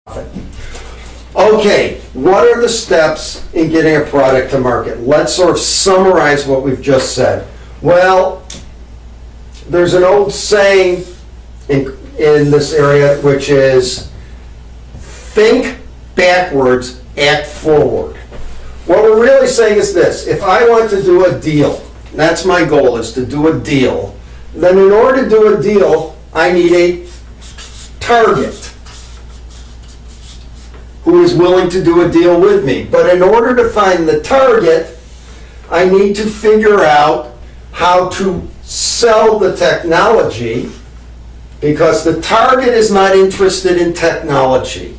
Okay, what are the steps in getting a product to market? Let's sort of summarize what we've just said. Well, there's an old saying in this area, which is think backwards, act forward. What we're really saying is this: if I want to do a deal, that's my goal, is to do a deal, then in order to do a deal, I need a target who is willing to do a deal with me. But in order to find the target, I need to figure out how to sell the technology, because the target is not interested in technology.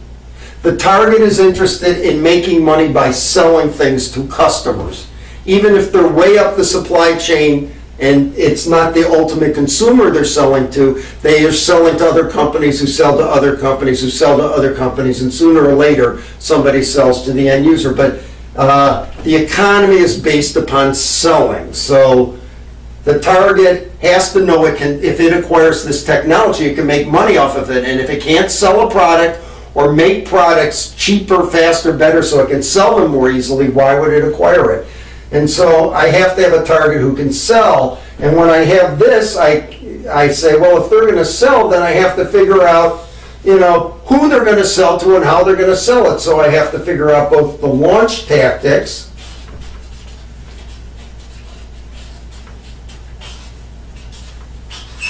The target is interested in making money by selling things to customers. Even if they're way up the supply chain and it's not the ultimate consumer they're selling to, they are selling to other companies who sell to other companies who sell to other companies, and sooner or later somebody sells to the end user. But the economy is based upon selling. So the target has to know if it acquires this technology, it can make money off of it. And if it can't sell a product or make products cheaper, faster, better, so it can sell them more easily, why would it acquire it? And so I have to have a target who can sell. And when I have this, I say, well, if they're going to sell, then I have to figure out, who they're going to sell to and how they're going to sell it. So I have to figure out both the launch tactics,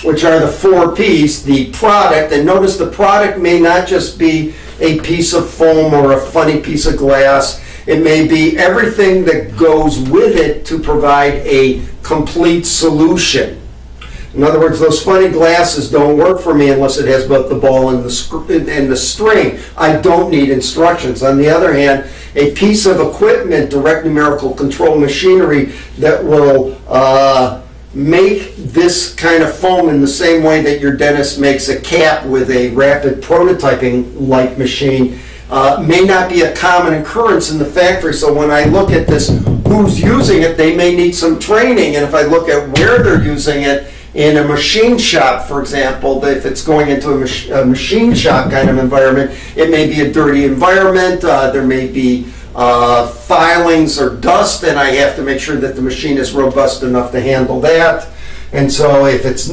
which are the 4 P's, the product. And notice the product may not just be a piece of foam or a funny piece of glass. It may be everything that goes with it to provide a complete solution. In other words, those funny glasses don't work for me unless it has both the ball and the string. I don't need instructions. On the other hand, a piece of equipment, direct numerical control machinery, that will make this kind of foam in the same way that your dentist makes a cap with a rapid prototyping-like machine, may not be a common occurrence in the factory. So when I look at this, who's using it, they may need some training. And if I look at where they're using it, in a machine shop, for example, if it's going into a machine shop kind of environment, it may be a dirty environment. There may be filings or dust, and I have to make sure that the machine is robust enough to handle that. And so if it's,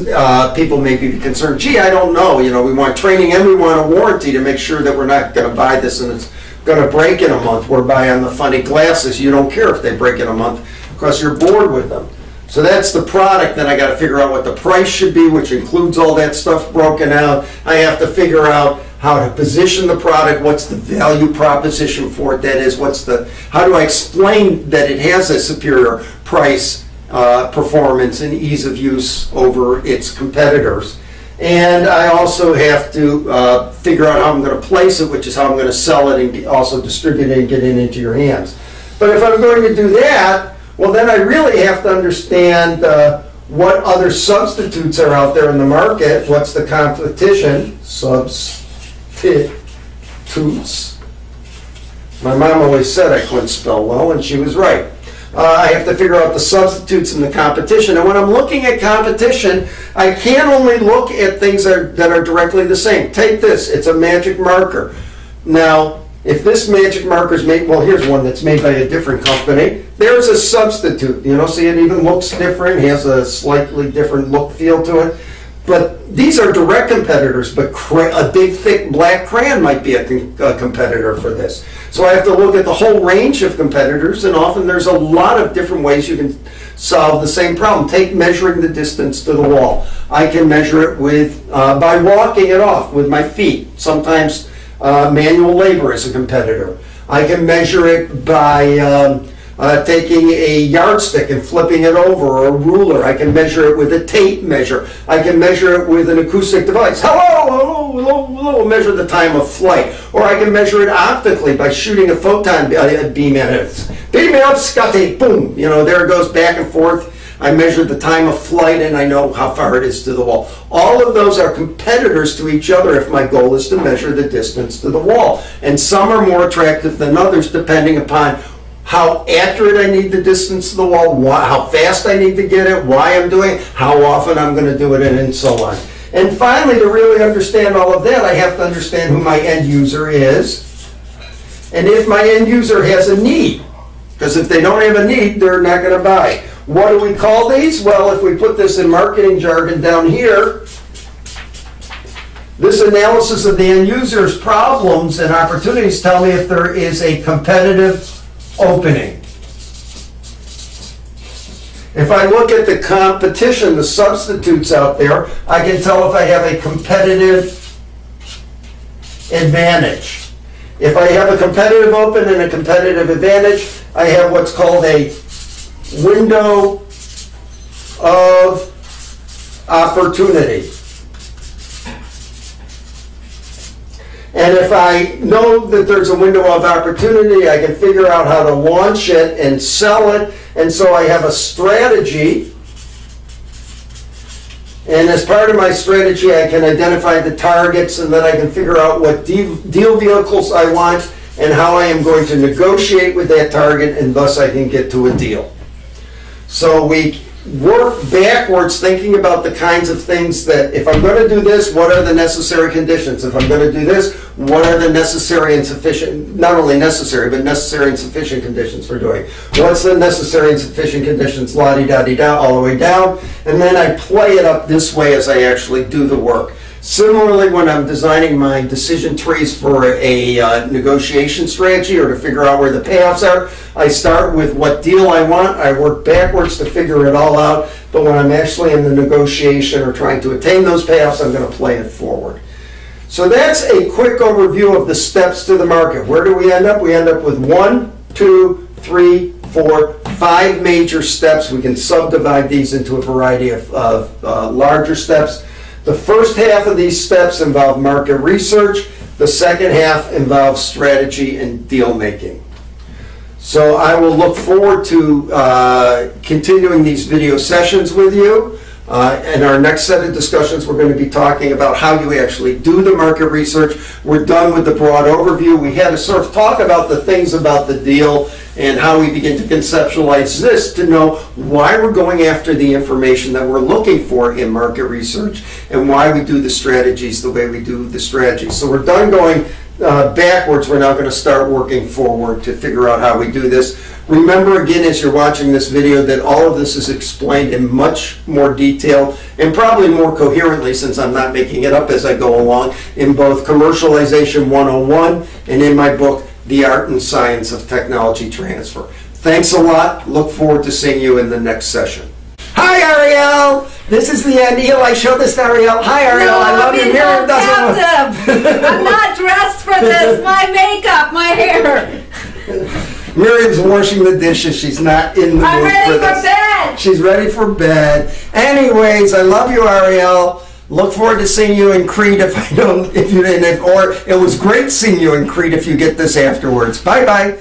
people may be concerned, gee, I don't know, we want training and we want a warranty to make sure that we're not going to buy this and it's going to break in a month. Whereby on the funny glasses, you don't care if they break in a month because you're bored with them. So that's the product. Then I got to figure out what the price should be, which includes all that stuff broken out. I have to figure out how to position the product, what's the value proposition for it, that is, how do I explain that it has a superior price, performance, and ease of use over its competitors. And I also have to figure out how I'm going to place it, which is how I'm going to sell it and also distribute it and get it into your hands. But if I'm going to do that, well, then I really have to understand what other substitutes are out there in the market. What's the competition? Substitutes. My mom always said I couldn't spell well, and she was right. I have to figure out the substitutes in the competition. And when I'm looking at competition, I can't only look at things that are directly the same. Take this. It's a magic marker. Now, if this magic marker is made, well, here's one that's made by a different company. There's a substitute. See, it even looks different, has a slightly different look, feel to it. But these are direct competitors, but a big, thick black crayon might be a competitor for this. So I have to look at the whole range of competitors, and often there's a lot of different ways you can solve the same problem. Take measuring the distance to the wall. I can measure it with by walking it off with my feet. Sometimes manual labor is a competitor. I can measure it by taking a yardstick and flipping it over, or a ruler. I can measure it with a tape measure. I can measure it with an acoustic device. Hello, hello, hello, measure the time of flight. Or I can measure it optically by shooting a photon beam at it. Beam me up, Scotty, boom. There it goes back and forth. I measure the time of flight and I know how far it is to the wall. All of those are competitors to each other if my goal is to measure the distance to the wall. And some are more attractive than others depending upon how accurate I need the distance to the wall, how fast I need to get it, why I'm doing it, how often I'm going to do it, and so on. And finally, to really understand all of that, I have to understand who my end user is, and if my end user has a need. Because if they don't have a need, they're not going to buy. What do we call these? Well, if we put this in marketing jargon down here, this analysis of the end user's problems and opportunities tell me if there is a competitive opening. If I look at the competition, the substitutes out there, I can tell if I have a competitive advantage. If I have a competitive open and a competitive advantage, I have what's called a window of opportunity. And if I know that there's a window of opportunity, I can figure out how to launch it and sell it. And so I have a strategy. And as part of my strategy, I can identify the targets, and then I can figure out what deal vehicles I want and how I am going to negotiate with that target, and thus I can get to a deal. So we work backwards, thinking about the kinds of things that, if I'm going to do this, what are the necessary conditions? If I'm going to do this, what are the necessary and sufficient, not only necessary, but necessary and sufficient conditions for doing? What's the necessary and sufficient conditions, la-di-da-di-da, all the way down, and then I play it up this way as I actually do the work. Similarly, when I'm designing my decision trees for a negotiation strategy or to figure out where the payoffs are, I start with what deal I want, I work backwards to figure it all out, but when I'm actually in the negotiation or trying to attain those payoffs, I'm going to play it forward. So that's a quick overview of the steps to the market. Where do we end up? We end up with 1, 2, 3, 4, 5 major steps. We can subdivide these into a variety of larger steps. The first half of these steps involve market research. The second half involves strategy and deal making. So I will look forward to continuing these video sessions with you. In our next set of discussions, we're going to be talking about how you actually do the market research. We're done with the broad overview. We had to sort of talk about the things about the deal and how we begin to conceptualize this to know why we're going after the information that we're looking for in market research and why we do the strategies the way we do the strategies. So we're done going backwards. We're now going to start working forward to figure out how we do this. Remember again, as you're watching this video, that all of this is explained in much more detail and probably more coherently, since I'm not making it up as I go along, in both Commercialization 101 and in my book, The Art and Science of Technology Transfer. Thanks a lot. Look forward to seeing you in the next session. Hi, Ariel. This is the end. Eli, show this to Ariel. Hi, Ariel. No, I love you. Miriam doesn't. I'm not dressed for this. My makeup, my hair. Miriam's washing the dishes. She's not in the mood for this. I'm ready for bed. She's ready for bed. Anyways, I love you, Ariel. Look forward to seeing you in Crete or it was great seeing you in Crete if you get this afterwards. Bye-bye.